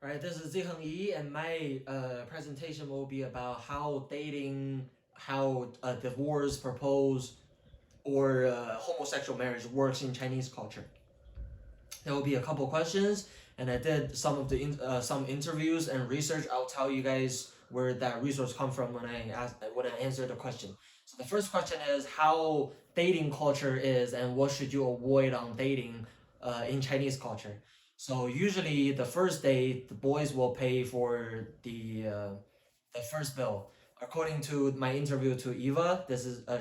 All right, this is Ziheng Yi, and my presentation will be about how dating, how divorce, propose, or homosexual marriage works in Chinese culture. There will be a couple questions, and I did some interviews and research. I'll tell you guys where that resource come from when I answer the question. So the first question is how dating culture is, and what should you avoid on dating in Chinese culture. So usually the first date, the boys will pay for the first bill. According to my interview to Eva,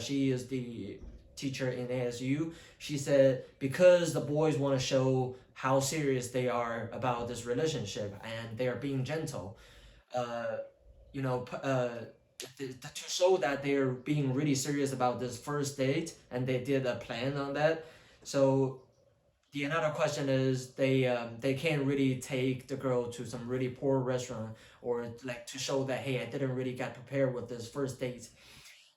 she is the teacher in ASU. She said because the boys want to show how serious they are about this relationship and they are being gentle, uh, you know, to show that they're being really serious about this first date and they did a plan on that. So the another question is they can't really take the girl to some really poor restaurant or like to show that hey I didn't really get prepared with this first date.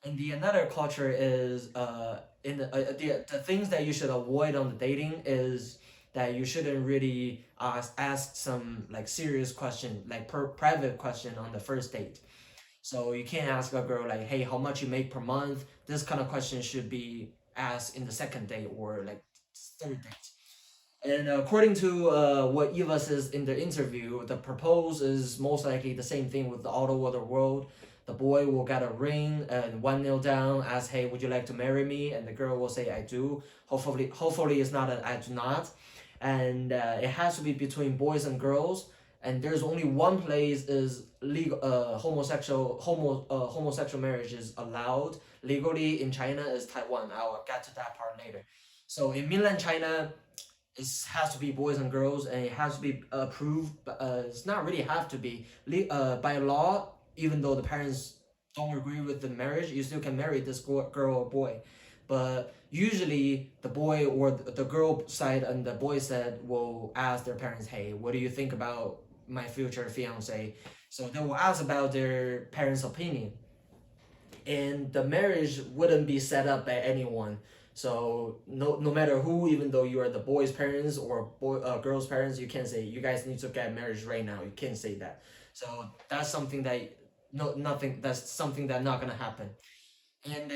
And the another culture is the things that you should avoid on the dating is that you shouldn't really ask some like serious question like private question on the first date. So you can't ask a girl like hey how much you make per month. This kind of question should be asked in the second date or like third date. And according to what Eva says in the interview, the propose is most likely the same thing with the all over the world. The boy will get a ring and one nail down, ask, "Hey, would you like to marry me?" And the girl will say, "I do." Hopefully, it's not an "I do not," and it has to be between boys and girls. And there's only one place is legal homosexual marriage is allowed legally in China is Taiwan. I'll get to that part later. So in mainland China, it has to be boys and girls, and it has to be approved. It's not really have to be by law. Even though the parents don't agree with the marriage, you still can marry this girl or boy. But usually, the boy or the girl side and the boy side will ask their parents, "Hey, what do you think about my future fiance?" So they will ask about their parents' opinion, and the marriage wouldn't be set up by anyone. So no matter who, even though you are the boy's parents or girl's parents, you can't say you guys need to get married right now. You can't say that. So that's something that no nothing. That's something that not gonna happen. And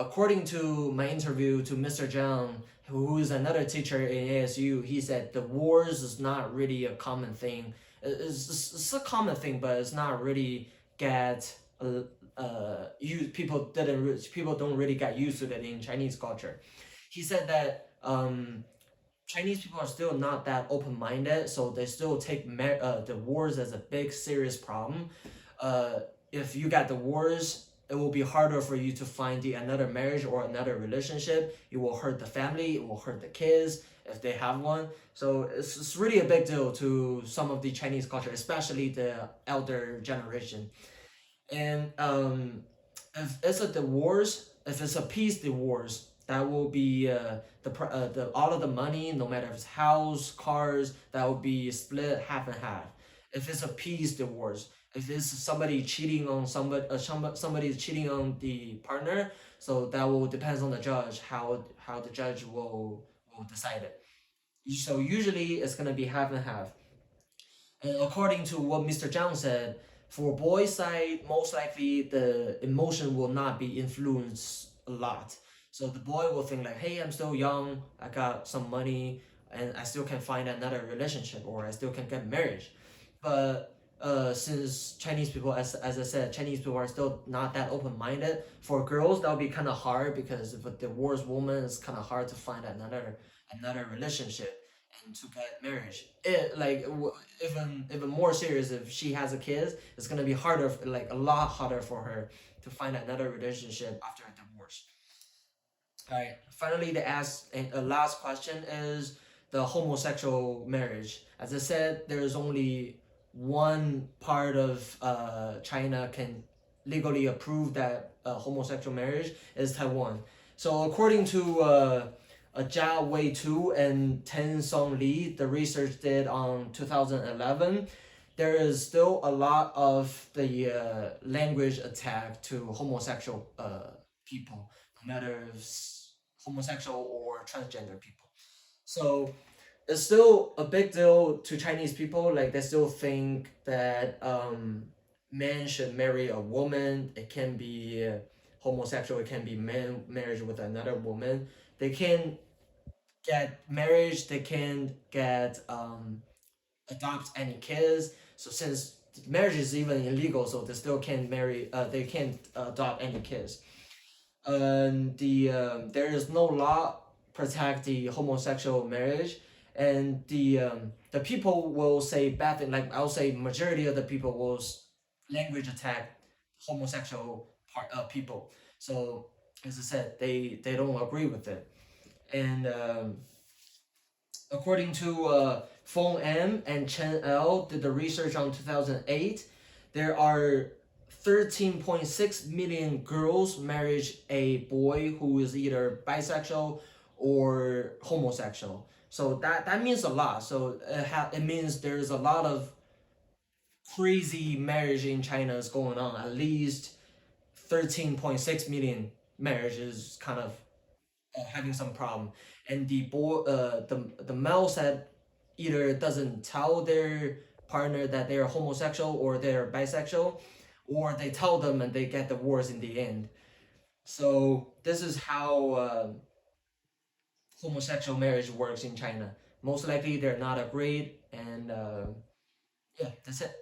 according to my interview to Mr. Zhang, who is another teacher in ASU, he said the wars is not really a common thing. It's a common thing, but it's not really get people don't really get used to that in Chinese culture. He said that Chinese people are still not that open minded, so they still take the wars as a big serious problem. Uh, if you got the wars, it will be harder for you to find another marriage or another relationship. It will hurt the family. It will hurt the kids if they have one. So it's really a big deal to some of the Chinese culture, especially the elder generation. And if it's a divorce, if it's a peace divorce, that will be the all of the money, no matter if it's house, cars, that will be split half and half. If it's a peace divorce, if it's somebody cheating on somebody is cheating on the partner, so that will depends on the judge how the judge will decide it. So usually it's gonna be half and half. And according to what Mr. Zhang said, for boys' side, most likely the emotion will not be influenced a lot. So the boy will think like, hey, I'm still young, I got some money, and I still can find another relationship or I still can get marriage. But since Chinese people, as I said, Chinese people are still not that open minded. For girls, that would be kind of hard because if a divorced woman, it's kind of hard to find another relationship and to get marriage. It like even more serious if she has a kid, it's gonna be harder, like a lot harder for her to find another relationship after a divorce. All right. Finally, the last question is the homosexual marriage. As I said, there is only one part of China can legally approve that homosexual marriage is Taiwan. So according to Jia Wei Tu and Ten Song Li, the research did on 2011, there is still a lot of the language attack to homosexual people, no matter if it's homosexual or transgender people. So it's still a big deal to Chinese people. Like they still think that men should marry a woman. It can be homosexual. It can be man marriage with another woman. They can get marriage. They can get adopt any kids. So since marriage is even illegal, so they still can't marry. They can't adopt any kids. There is no law protect the homosexual marriage, and the people will say bad thing. Like I'll say, majority of the people will language attack homosexual people. So as I said, they don't agree with it, and according to Feng M and Chen L did the research on 2008, there are 13.6 million girls marriage a boy who is either bisexual or homosexual. So that means a lot. So it means there's a lot of crazy marriage in China is going on. At least 13.6 million marriages kind of having some problem, and the male said either doesn't tell their partner that they're homosexual or they're bisexual, or they tell them and they get divorced in the end. So this is how homosexual marriage works in China. Most likely they're not agreed, and yeah, that's it.